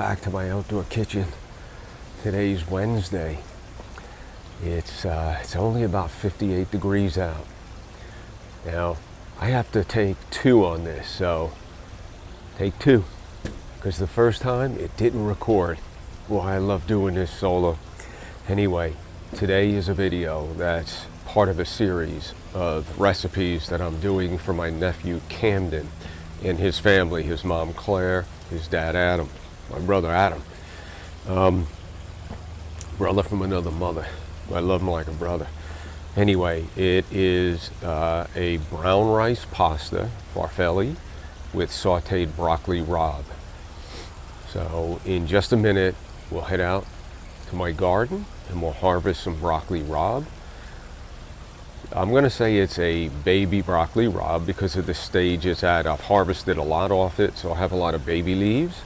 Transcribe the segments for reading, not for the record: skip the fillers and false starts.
back to my outdoor kitchen. Today's Wednesday. It's only about 58 degrees out. Now, I have to take two on this, so take two. Because the first time, it didn't record. Well, I love doing this solo. Anyway, today is a video that's part of a series of recipes that I'm doing for my nephew Camden and his family, his mom Claire, his dad Adam, my brother Adam. Brother from another mother. I love him like a brother. Anyway, it is a brown rice pasta, farfalle, with sauteed broccoli rabe. So in just a minute, we'll head out to my garden and we'll harvest some broccoli rabe. I'm going to say it's a baby broccoli rabe because of the stage it's at. I've harvested a lot off it, so I have a lot of baby leaves.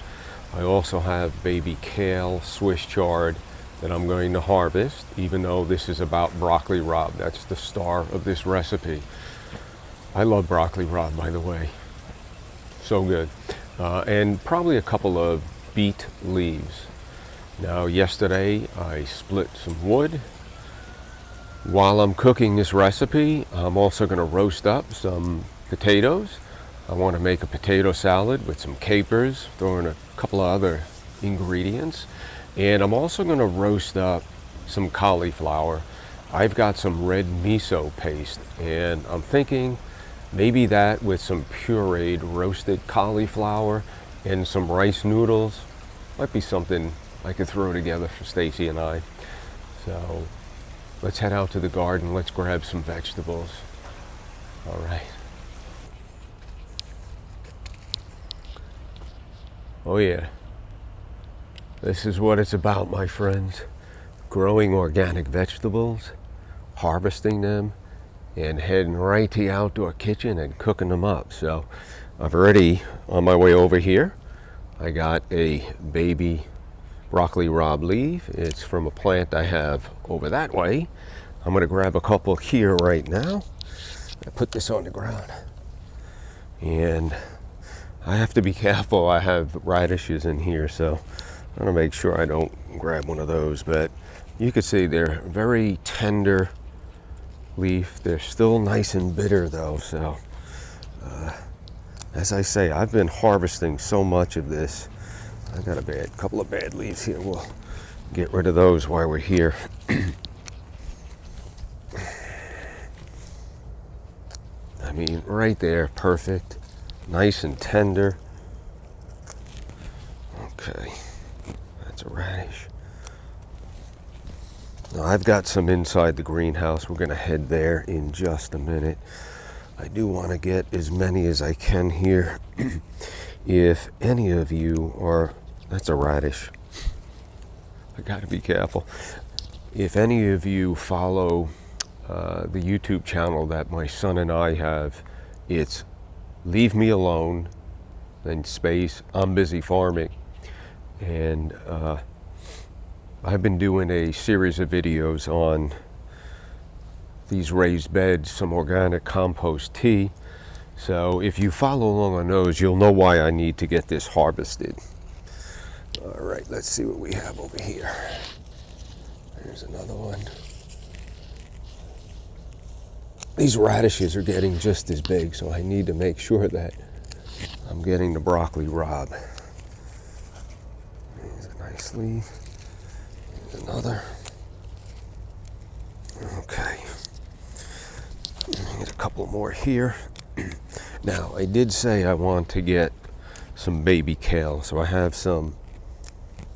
I also have baby kale, Swiss chard, that I'm going to harvest, even though this is about broccoli rabe. That's the star of this recipe. I love broccoli rabe, by the way. So good. And probably a couple of beet leaves. Now, yesterday I split some wood. While I'm cooking this recipe, I'm also going to roast up some potatoes. I want to make a potato salad with some capers, throw in a couple of other ingredients. And I'm also going to roast up some cauliflower. I've got some red miso paste, and I'm thinking maybe that with some pureed roasted cauliflower and some rice noodles might be something I could throw together for Stacy and I. So let's head out to the garden. Let's grab some vegetables. All right. Oh yeah. This is what it's about, my friends. Growing organic vegetables, harvesting them, and heading right to the outdoor kitchen and cooking them up. So I've already, on my way over here, I got a baby broccoli rabe leaf. It's from a plant I have over that way. I'm gonna grab a couple here right now. I put this on the ground. And I have to be careful. I have radishes in here, so I'm gonna make sure I don't grab one of those. But you can see they're very tender leaf. They're still nice and bitter though. So as I say, I've been harvesting so much of this. I got a couple of bad leaves here. We'll get rid of those while we're here. I mean, right there, perfect, nice and tender. Okay, that's a radish. Now I've got some inside the greenhouse. We're gonna head there in just a minute. I do want to get as many as I can here. If any of you are, that's a radish. I gotta be careful. If any of you follow the YouTube channel that my son and I have, it's Leave Me Alone, then space, I'm Busy Farming. And I've been doing a series of videos on these raised beds, some organic compost tea. So if you follow along on those, you'll know why I need to get this harvested. All right, let's see what we have over here. Here's another one. These radishes are getting just as big, so I need to make sure that I'm getting the broccoli rabe. Here's a nice leaf. Here's another. Okay. Get a couple more here. Now, I did say I want to get some baby kale, so I have some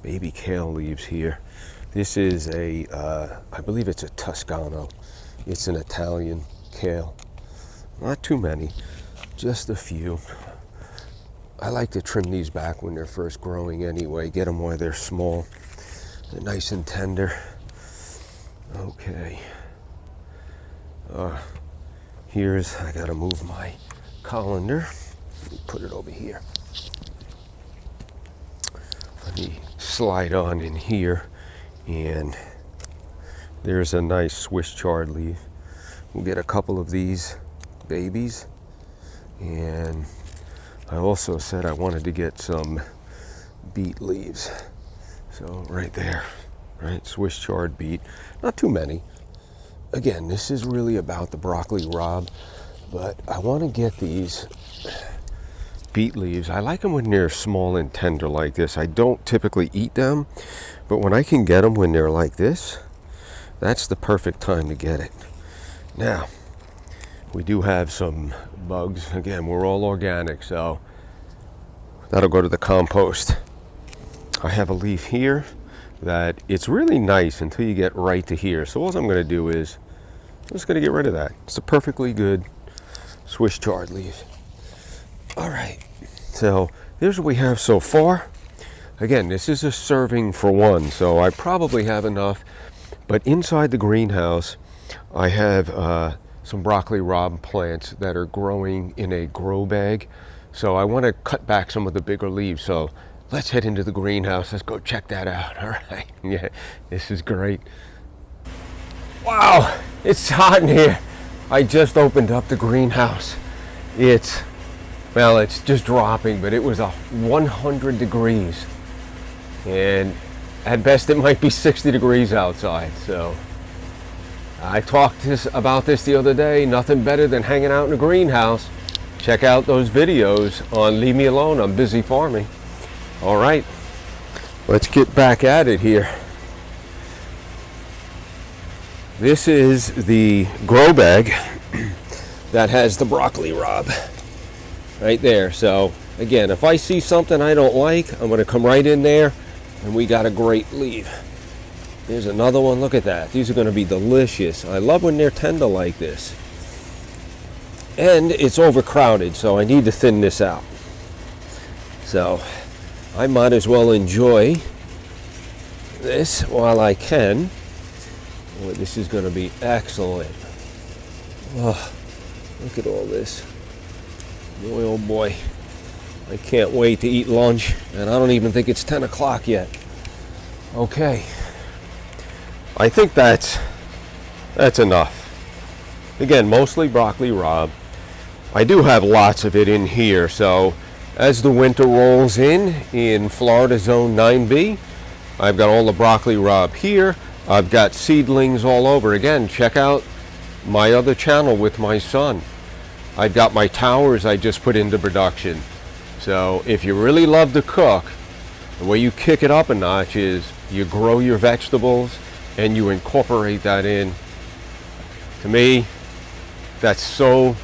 baby kale leaves here. This is I believe it's a Toscano. It's an Italian kale. Not too many, just a few. I like to trim these back when they're first growing anyway, get them while they're small. They're nice and tender. Okay. I gotta move my colander. Let me put it over here. Let me slide on in here, and there's a nice Swiss chard leaf. We'll get a couple of these babies, and I also said I wanted to get some beet leaves. So right there, right, Swiss chard beet, not too many. Again, this is really about the broccoli rabe, but I want to get these beet leaves. I like them when they're small and tender like this. I don't typically eat them, but when I can get them when they're like this, that's the perfect time to get it. Now, we do have some bugs. Again, we're all organic, so that'll go to the compost. I have a leaf here that it's really nice until you get right to here. So all I'm going to do is I'm just going to get rid of that. It's a perfectly good Swiss chard leaf. All right, so here's what we have so far. Again, this is a serving for one, so I probably have enough. But inside the greenhouse, I have some broccoli rabe plants that are growing in a grow bag. So I want to cut back some of the bigger leaves. So let's head into the greenhouse. Let's go check that out. All right. Yeah, this is great. Wow, it's hot in here. I just opened up the greenhouse. It's just dropping, but it was 100 degrees. And at best, it might be 60 degrees outside. So I talked about this the other day. Nothing better than hanging out in a greenhouse. Check out those videos on Leave Me Alone. I'm busy farming. All right, let's get back at it here. This is the grow bag that has the broccoli rabe right there. So again, if I see something I don't like, I'm going to come right in there, and we got a great leaf. There's another one. Look at that. These are going to be delicious. I love when they're tender like this. And it's overcrowded, so I need to thin this out. So I might as well enjoy this while I can. Boy, this is going to be excellent. Oh, look at all this. Boy, oh boy. I can't wait to eat lunch, and I don't even think it's 10 o'clock yet. Okay. I think that's enough. Again, mostly broccoli rabe. I do have lots of it in here, so as the winter rolls in Florida Zone 9B, I've got all the broccoli rabe here. I've got seedlings all over. Again, check out my other channel with my son. I've got my towers I just put into production. So if you really love to cook, the way you kick it up a notch is you grow your vegetables and you incorporate that in. To me, that's so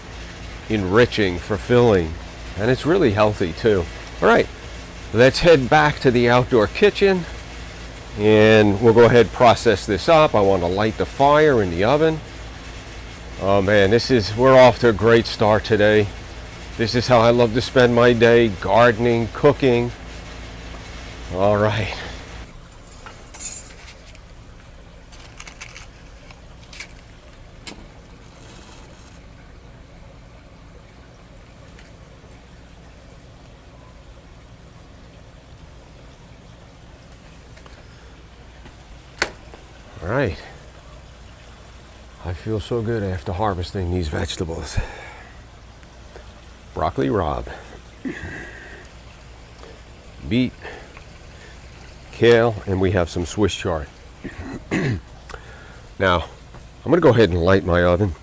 enriching, fulfilling, and it's really healthy too. All right, let's head back to the outdoor kitchen, and we'll go ahead and process this up. I want to light the fire in the oven. Oh man, we're off to a great start today. This is how I love to spend my day, gardening, cooking. All right. All right. I feel so good after harvesting these vegetables. Broccoli rabe, beet, kale, and we have some Swiss chard. Now, I'm going to go ahead and light my oven.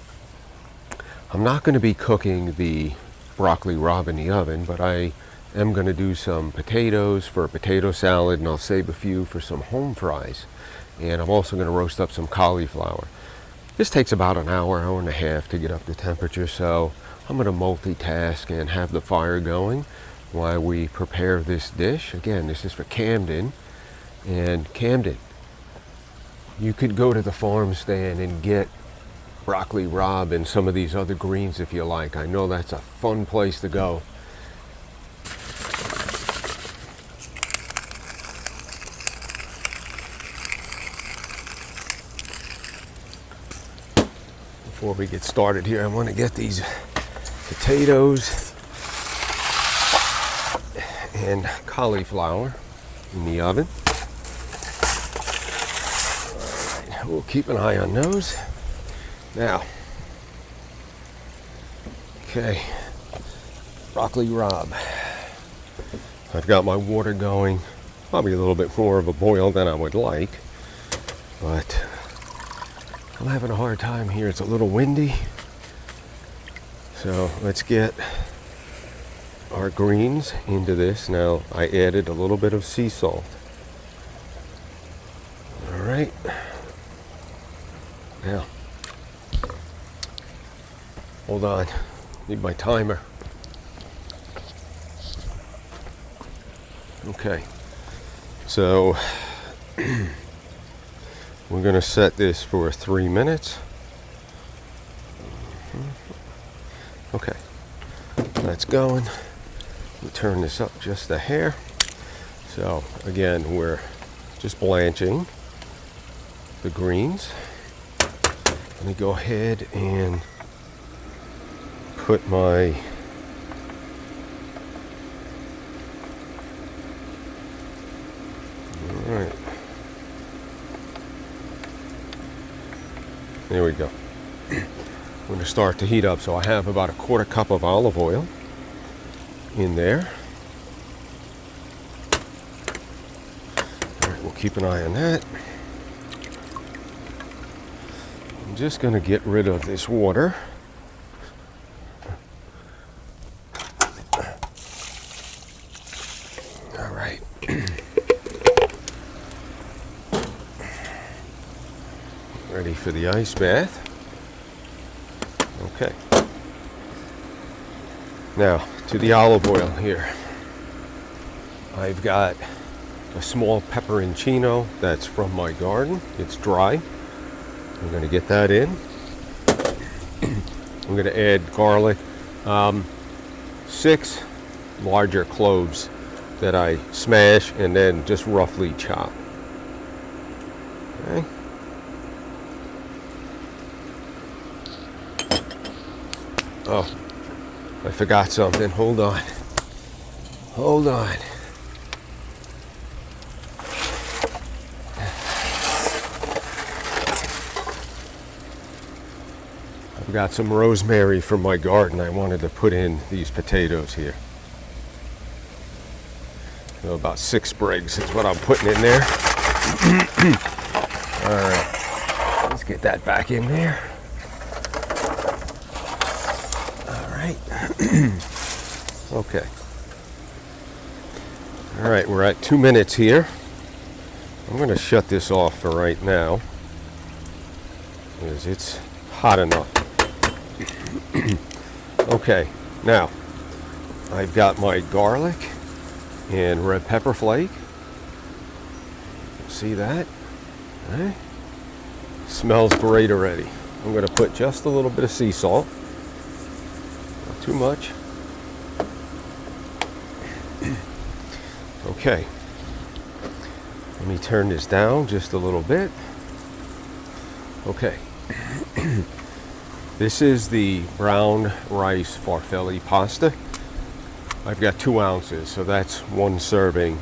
I'm not going to be cooking the broccoli rabe in the oven, but I am going to do some potatoes for a potato salad, and I'll save a few for some home fries. And I'm also going to roast up some cauliflower. This takes about an hour, hour and a half to get up to temperature, so I'm going to multitask and have the fire going while we prepare this dish. Again, this is for Camden. And Camden, you could go to the farm stand and get broccoli rabe and some of these other greens if you like. I know that's a fun place to go. Before we get started here, I want to get these potatoes and cauliflower in the oven. All right, we'll keep an eye on those. Now, okay, broccoli rabe. I've got my water going, probably a little bit more of a boil than I would like, but I'm having a hard time here. It's a little windy. So let's get our greens into this. Now I added a little bit of sea salt. All right. Now, hold on. Need my timer. Okay. So we're going to set this for 3 minutes. Okay. That's going. We'll turn this up just a hair. So again, we're just blanching the greens. Let me go ahead and put my all right. There we go. I'm going to start to heat up. So I have about a 1/4 cup of olive oil in there. All right, we'll keep an eye on that. I'm just going to get rid of this water. All right. Ready for the ice bath. Okay. Now, to the olive oil here. I've got a small pepperoncino that's from my garden. It's dry. I'm going to get that in. I'm going to add garlic. 6 larger cloves that I smash and then just roughly chop. Okay. Oh, I forgot something. Hold on. Hold on. I've got some rosemary from my garden. I wanted to put in these potatoes here. So about 6 sprigs is what I'm putting in there. All right. Let's get that back in there. Okay. All right, we're at 2 minutes here. I'm going to shut this off for right now because it's hot enough. Okay, now I've got my garlic and red pepper flake. See that? Okay. Smells great already. I'm going to put just a little bit of sea salt. Too much. Okay. Let me turn this down just a little bit. Okay. This is the brown rice farfalle pasta. I've got 2 ounces, so that's 1 serving.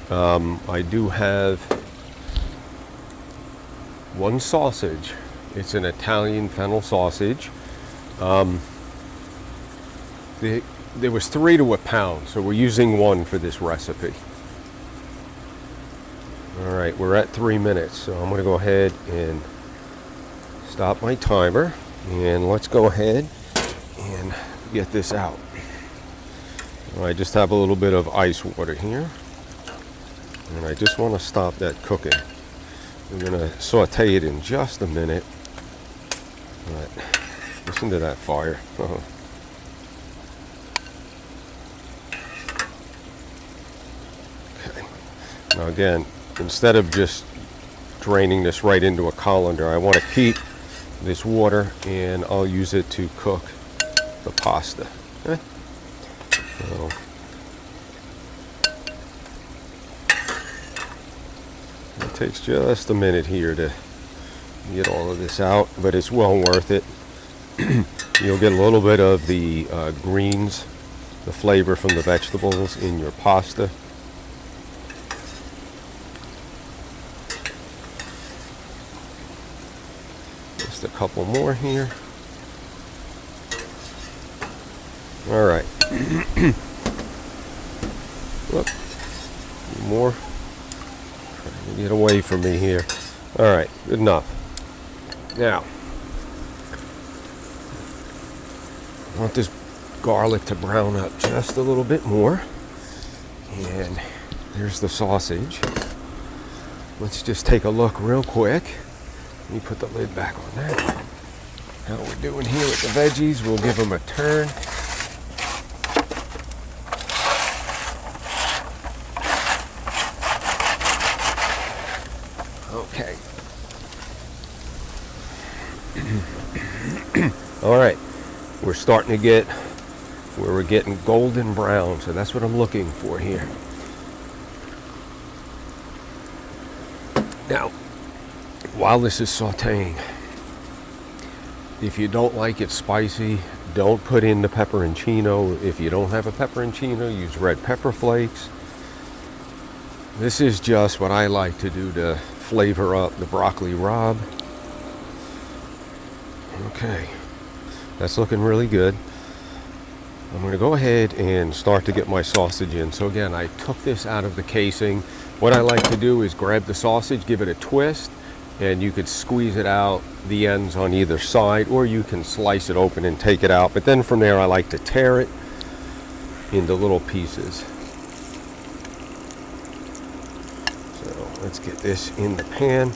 I do have 1 sausage. It's an Italian fennel sausage. There was 3 to a pound, so we're using 1 for this recipe. All right, we're at 3 minutes, so I'm going to go ahead and stop my timer, and let's go ahead and get this out. I just have a little bit of ice water here, and I just want to stop that cooking. We're going to saute it in just a minute. But listen to that fire. Now again, instead of just draining this right into a colander, I want to keep this water and I'll use it to cook the pasta. Okay? So, it takes just a minute here to get all of this out, but it's well worth it. You'll get a little bit of the greens, the flavor from the vegetables in your pasta. A couple more here. All right. Whoop. More. Trying to get away from me here. All right, good enough. Now, I want this garlic to brown up just a little bit more. And there's the sausage. Let's just take a look real quick. Let me put the lid back on that. How we're doing here with the veggies. We'll give them a turn. Okay. All right. We're starting to get where we're getting golden brown, so that's what I'm looking for here. Now, while this is sauteing, if you don't like it spicy, don't put in the pepperoncino. If you don't have a pepperoncino, use red pepper flakes. This is just what I like to do to flavor up the broccoli rabe. Okay, that's looking really good. I'm going to go ahead and start to get my sausage in. So again, I took this out of the casing. What I like to do is grab the sausage, give it a twist, and you could squeeze it out the ends on either side, or you can slice it open and take it out. But then from there, I like to tear it into little pieces. So let's get this in the pan.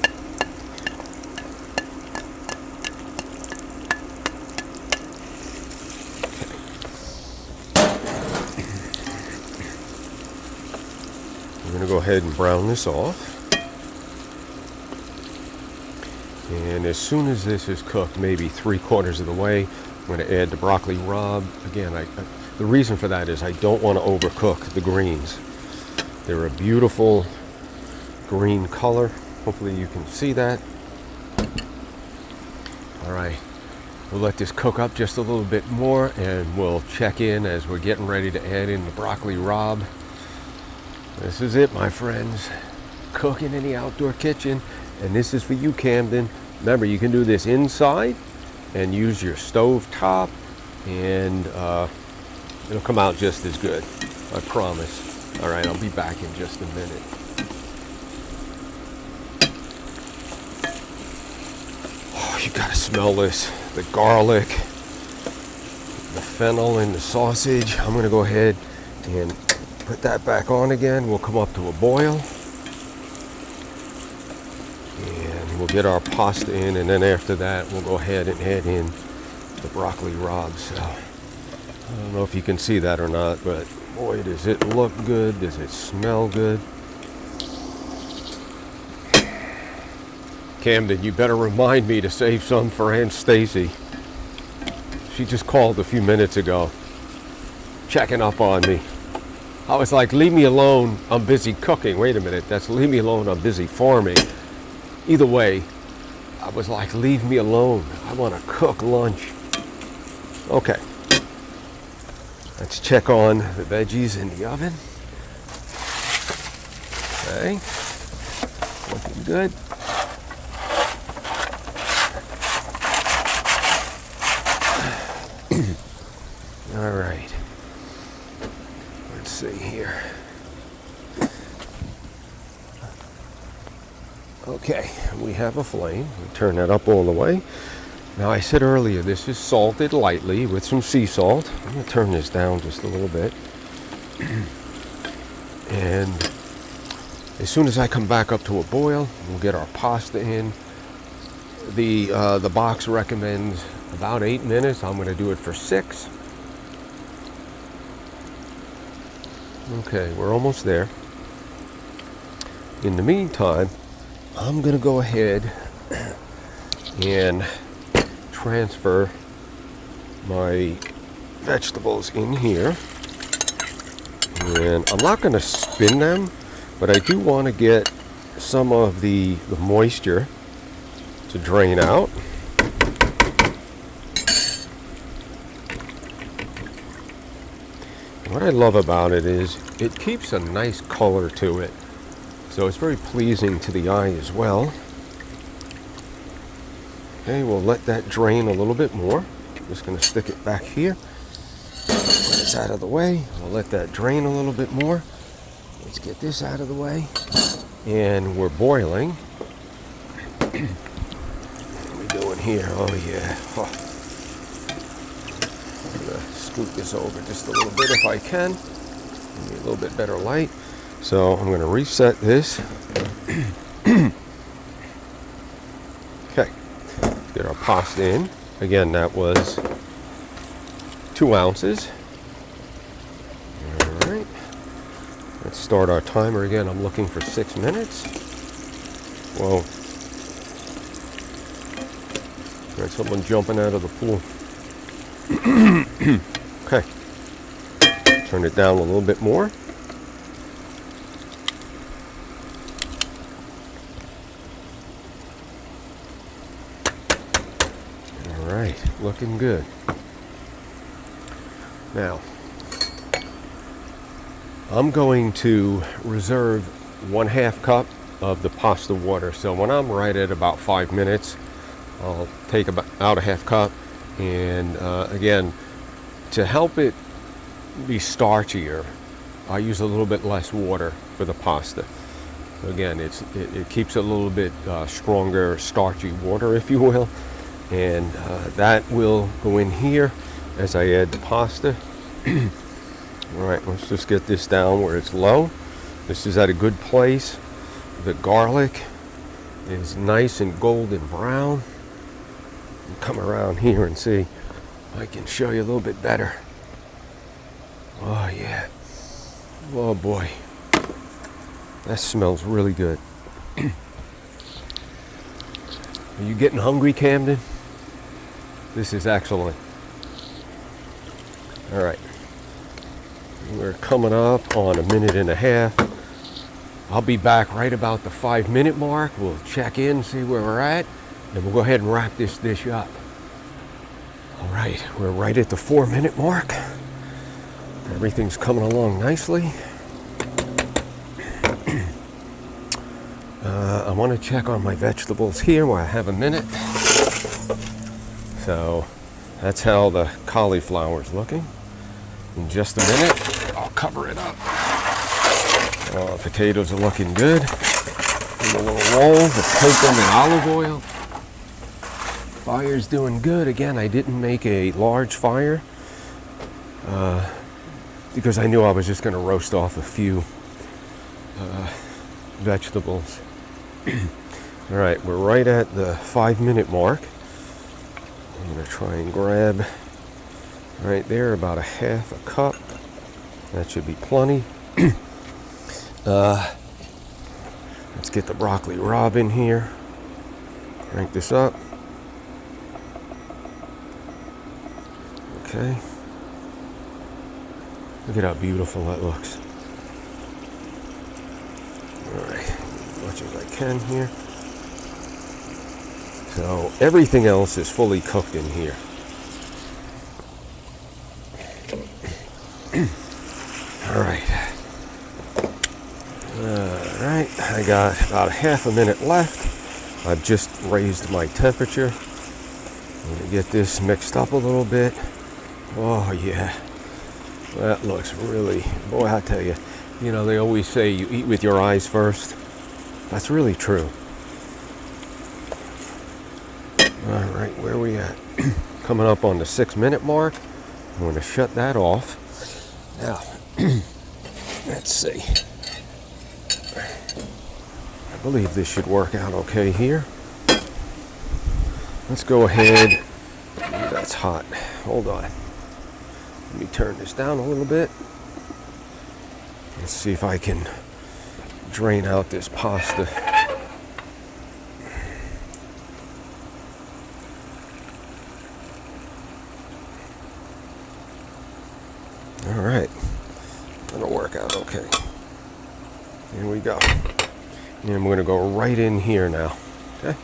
I'm going to go ahead and brown this off. And as soon as this is cooked, maybe 3/4 of the way, I'm going to add the broccoli rabe. Again, the reason for that is I don't want to overcook the greens. They're a beautiful green color. Hopefully you can see that. All right, we'll let this cook up just a little bit more, and we'll check in as we're getting ready to add in the broccoli rabe. This is it, my friends. Cooking in the outdoor kitchen. And this is for you, Camden. Remember, you can do this inside and use your stove top, and it'll come out just as good. I promise. All right, I'll be back in just a minute. Oh, you gotta smell this. The garlic, the fennel, and the sausage. I'm gonna go ahead and put that back on again. We'll come up to a boil. And we'll get our pasta in, and then after that, we'll go ahead and add in the broccoli rabe. So, I don't know if you can see that or not, but boy, does it look good. Does it smell good? Camden, you better remind me to save some for Aunt Stacy. She just called a few minutes ago, checking up on me. I was like, leave me alone, I'm busy cooking. Wait a minute, that's leave me alone, I'm busy farming. Either way, I was like, leave me alone. I want to cook lunch. Okay. Let's check on the veggies in the oven. Okay. Looking good. All right. Let's see here. Okay, we have a flame. We'll turn that up all the way. Now, I said earlier, this is salted lightly with some sea salt. I'm going to turn this down just a little bit. And as soon as I come back up to a boil, we'll get our pasta in. The box recommends about 8 minutes. I'm going to do it for 6. Okay, we're almost there. In the meantime, I'm going to go ahead and transfer my vegetables in here. And I'm not going to spin them, but I do want to get some of the moisture to drain out. What I love about it is it keeps a nice color to it. So it's very pleasing to the eye as well. Okay, we'll let that drain a little bit more. I'm just going to stick it back here. When it's out of the way, I'll let that drain a little bit more. Let's get this out of the way. And we're boiling. What are we doing here? Oh yeah. Oh. I'm gonna scoot this over just a little bit if I can. Give me a little bit better light. So I'm gonna reset this. Okay. Get our pasta in. Again, that was 2 ounces. All right. Let's start our timer again. I'm looking for 6 minutes. Whoa. Got someone jumping out of the pool. Okay. Turn it down a little bit more. All right, looking good. Now, I'm going to reserve 1/2 cup of the pasta water. So when I'm right at about 5 minutes, I'll take about out a 1/2 cup. And again, to help it be starchier, I use a little bit less water for the pasta. So again, it keeps it a little bit stronger, starchy water, if you will. And that will go in here as I add the pasta. All right, let's just get this down where it's low. This is at a good place. The garlic is nice and golden brown. Come around here and see if I can show you a little bit better. Oh yeah. Oh boy. That smells really good. Are you getting hungry, Camden? This is excellent. All right. We're coming up on 1.5 minutes. I'll be back right about the 5-minute mark. We'll check in, see where we're at, and we'll go ahead and wrap this dish up. All right, we're right at the 4-minute mark. Everything's coming along nicely. I want to check on my vegetables here while I have a minute. So that's how the cauliflower's looking. In just a minute, I'll cover it up. Potatoes are looking good. In a little roll, let's coat them in olive oil. Fire's doing good. Again, I didn't make a large fire because I knew I was just going to roast off a few vegetables. All right, we're right at the 5-minute mark. I'm going to try and grab right there about a 1/2 cup. That should be plenty. Let's get the broccoli rabe in here. Crank this up. Okay. Look at how beautiful that looks. All right, as much as I can here. So everything else is fully cooked in here. All right. All right, I got about 1/2 minute left. I've just raised my temperature. I'm gonna get this mixed up a little bit. Oh yeah, that looks really, boy, I tell you, you know, they always say you eat with your eyes first. That's really true. All right, where are we at? Coming up on the 6-minute mark. I'm going to shut that off. Now, let's see. I believe this should work out okay here. Let's go ahead. Ooh, that's hot. Hold on. Let me turn this down a little bit. Let's see if I can drain out this pasta. All right, that'll work out okay. Here we go. And we're gonna go right in here now, okay?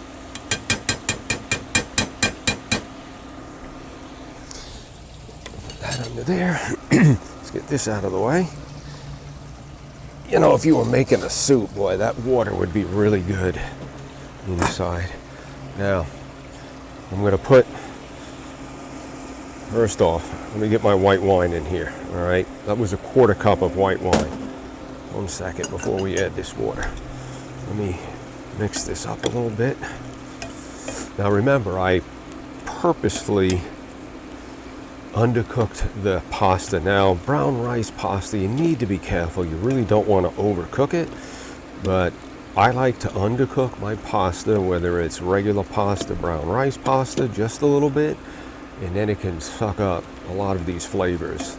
Put that under there. Let's get this out of the way. You know, if you were making a soup, boy, that water would be really good inside. Now, I'm gonna put, first off, let me get my white wine in here, all right? That was a 1/4 cup of white wine. 1 second before we add this water. Let me mix this up a little bit. Now remember, I purposefully undercooked the pasta. Now, brown rice pasta, you need to be careful. You really don't want to overcook it, but I like to undercook my pasta, whether it's regular pasta, brown rice pasta, just a little bit, and then it can suck up a lot of these flavors.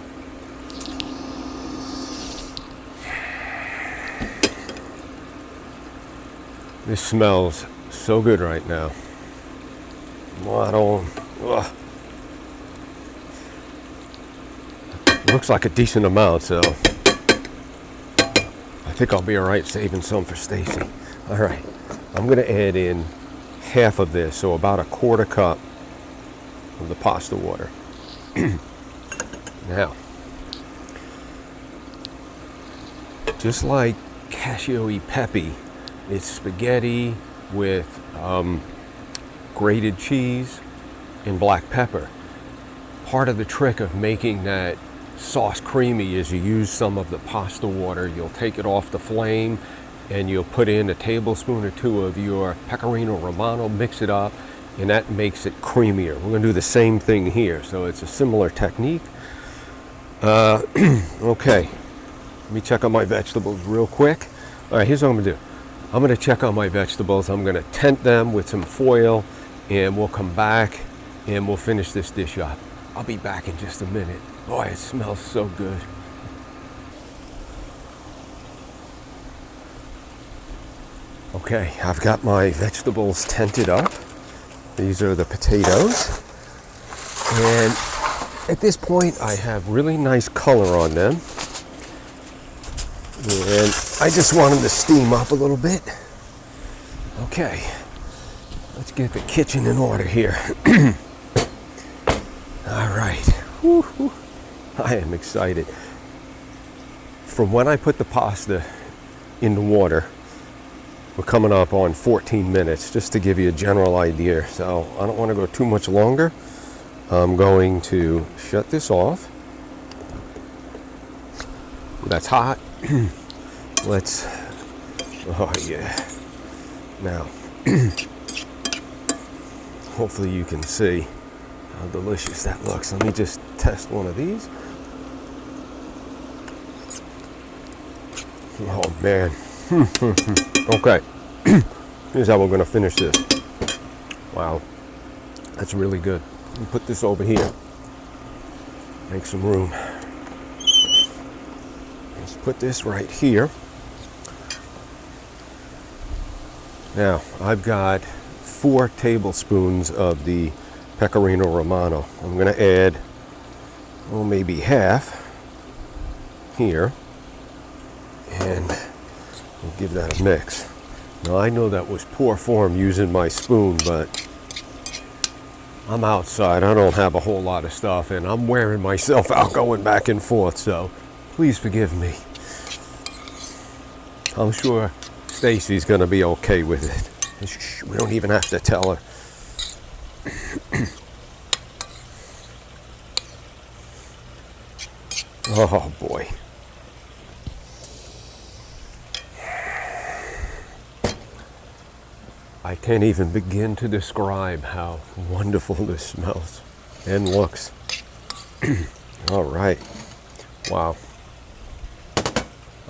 This smells so good right now. Ugh. Looks like a decent amount, so I think I'll be all right saving some for Stacy. All right, I'm gonna add in half of this, so about a 1/4 cup of the pasta water. Now, just like cacio e pepe, it's spaghetti with grated cheese and black pepper. Part of the trick of making that sauce creamy is you use some of the pasta water. You'll take it off the flame and you'll put in a tablespoon or 2 of your pecorino romano, mix it up, and that makes it creamier. We're going to do the same thing here, so it's a similar technique. Okay, let me check on my vegetables real quick. All right, here's what I'm going to do. I'm going to check on my vegetables. I'm going to tent them with some foil, and we'll come back and we'll finish this dish up. I'll be back in just a minute. Boy, it smells so good. Okay, I've got my vegetables tented up. These are the potatoes. And at this point, I have really nice color on them. And I just want them to steam up a little bit. Okay, let's get the kitchen in order here. All right. Woo-hoo. I am excited. From when I put the pasta in the water, we're coming up on 14 minutes, just to give you a general idea. So I don't want to go too much longer. I'm going to shut this off. That's hot. Let's, oh yeah. Now, hopefully you can see how delicious that looks. Let me just test one of these. Oh man. Okay. Here's how we're going to finish this. Wow. That's really good. Let me put this over here. Make some room. Let's put this right here. Now, I've got 4 tablespoons of the pecorino romano. I'm going to add, well, maybe half here, and we'll give that a mix. Now, I know that was poor form using my spoon, but I'm outside. I don't have a whole lot of stuff, and I'm wearing myself out going back and forth, so please forgive me. I'm sure Stacy's going to be okay with it. Shh, we don't even have to tell her. Oh boy. I can't even begin to describe how wonderful this smells and looks. All right. Wow.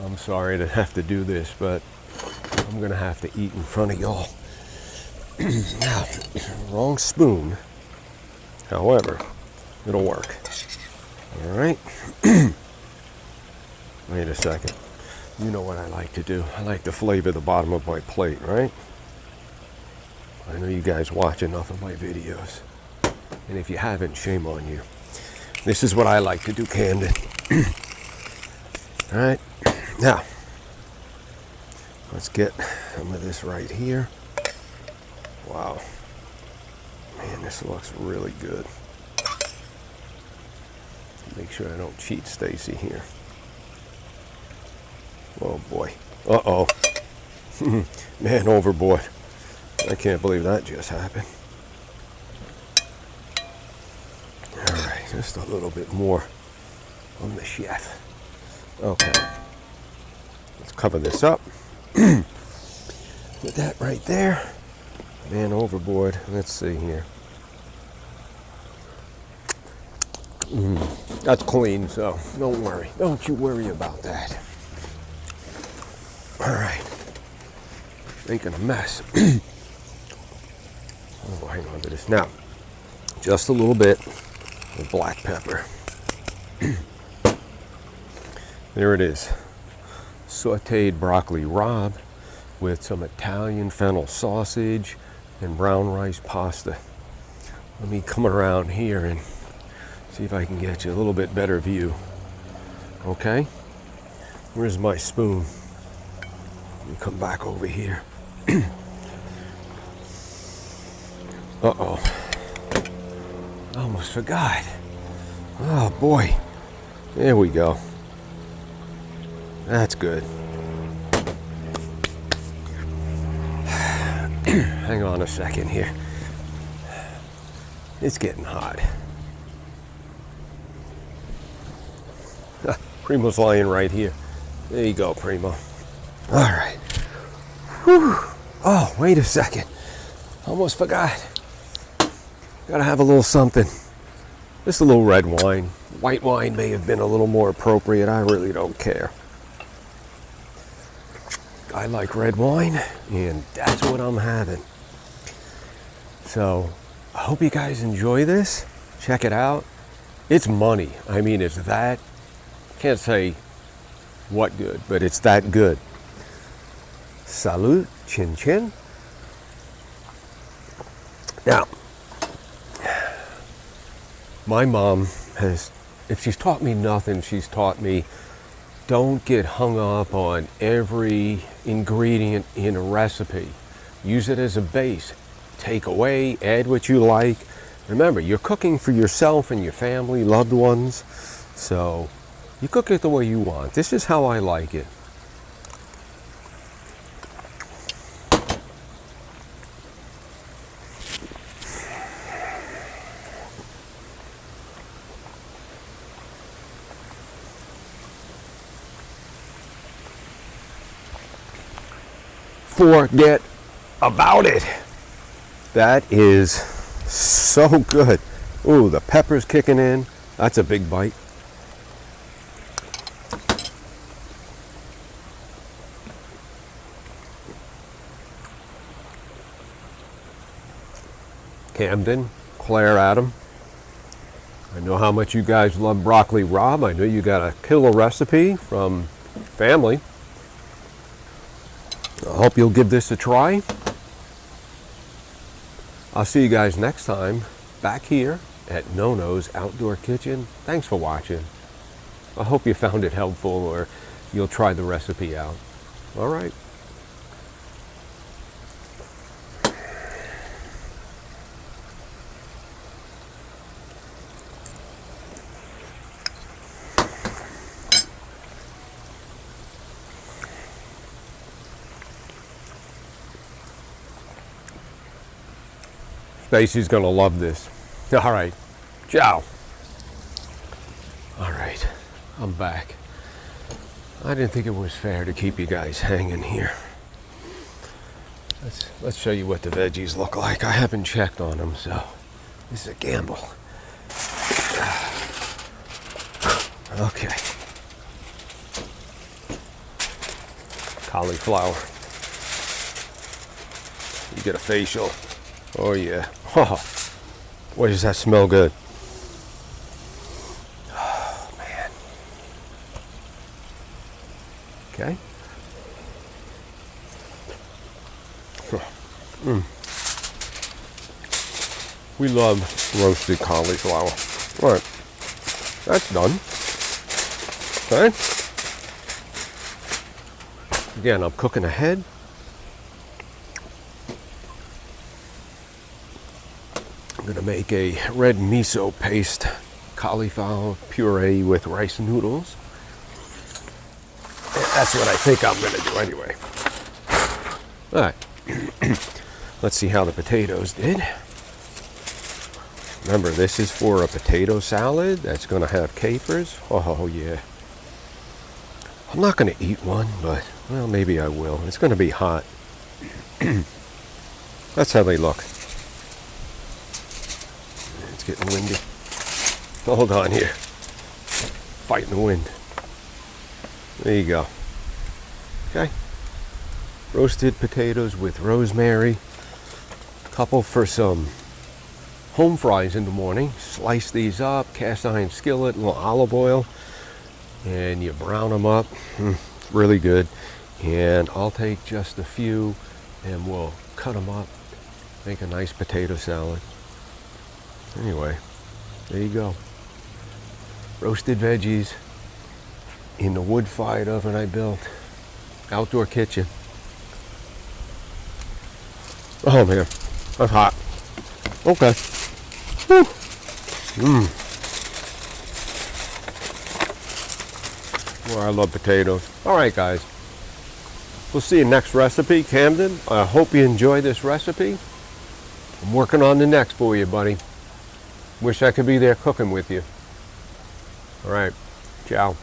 I'm sorry to have to do this, but I'm going to have to eat in front of y'all. Now, wrong spoon. However, it'll work. All right. Wait a second. You know what I like to do. I like to flavor the bottom of my plate, right? I know you guys watch enough of my videos. And if you haven't, shame on you. This is what I like to do, Camden. All right. Now, let's get some of this right here. Wow. Man, this looks really good. Make sure I don't cheat Stacy here. Oh boy. Uh-oh. Man, overboard. I can't believe that just happened. All right, just a little bit more on the chef. Okay. Let's cover this up. Put that right there. Man overboard. Let's see here. That's clean, so don't worry. Don't you worry about that. All right. Making a mess. Oh, hang on to this. Now, just a little bit of black pepper. There it is. Sauteed broccoli rabe with some Italian fennel sausage and brown rice pasta. Let me come around here and see if I can get you a little bit better view. Okay? Where's my spoon? Let me come back over here. Uh-oh. I almost forgot. Oh boy. There we go. That's good. Hang on a second here. It's getting hot. Primo's lying right here. There you go, Primo. All right. Whew. Oh, wait a second. Almost forgot. Gotta have a little something. Just a little red wine. White wine may have been a little more appropriate. I really don't care. I like red wine, and that's what I'm having. So, I hope you guys enjoy this. Check it out. It's money. I mean, it's that. Can't say what good, but it's that good. Salut, chin chin. Now, my mom has, if she's taught me nothing, she's taught me don't get hung up on every ingredient in a recipe. Use it as a base. Take away, add what you like. Remember, you're cooking for yourself and your family, loved ones. So you cook it the way you want. This is how I like it. Forget about it. That is so good. Ooh, the pepper's kicking in. That's a big bite. Camden, Claire, Adam. I know how much you guys love broccoli rabe. I know you got a killer recipe from family. I hope you'll give this a try. I'll see you guys next time back here at Nonno's Outdoor Kitchen. Thanks for watching. I hope you found it helpful or you'll try the recipe out. All right. Stacy's gonna love this. All right, ciao. All right, I'm back. I didn't think it was fair to keep you guys hanging here. Let's show you what the veggies look like. I haven't checked on them, so this is a gamble. Okay. Cauliflower. You get a facial. Oh yeah. Oh, boy, does that smell good. Oh man. Okay. We love roasted cauliflower. All right. That's done. Okay. Again, I'm cooking ahead. I'm gonna make a red miso paste cauliflower puree with rice noodles. That's what I think I'm gonna do anyway. All right, let's see how the potatoes did. Remember, this is for a potato salad that's gonna have capers. Oh yeah. I'm not going to eat one, but, well, maybe I will. It's going to be hot. That's how they look. It's getting windy. Hold on here. Fighting the wind. There you go. Okay. Roasted potatoes with rosemary. Couple for some home fries in the morning. Slice these up, cast iron skillet, a little olive oil, and you brown them up. Really good. And I'll take just a few and we'll cut them up, make a nice potato salad. Anyway, there you go. Roasted veggies in the wood-fired oven I built. Outdoor kitchen. Oh man, that's hot. Okay. Well, I love potatoes. All right, guys. We'll see you next recipe, Camden. I hope you enjoy this recipe. I'm working on the next for you, buddy. Wish I could be there cooking with you. All right. Ciao.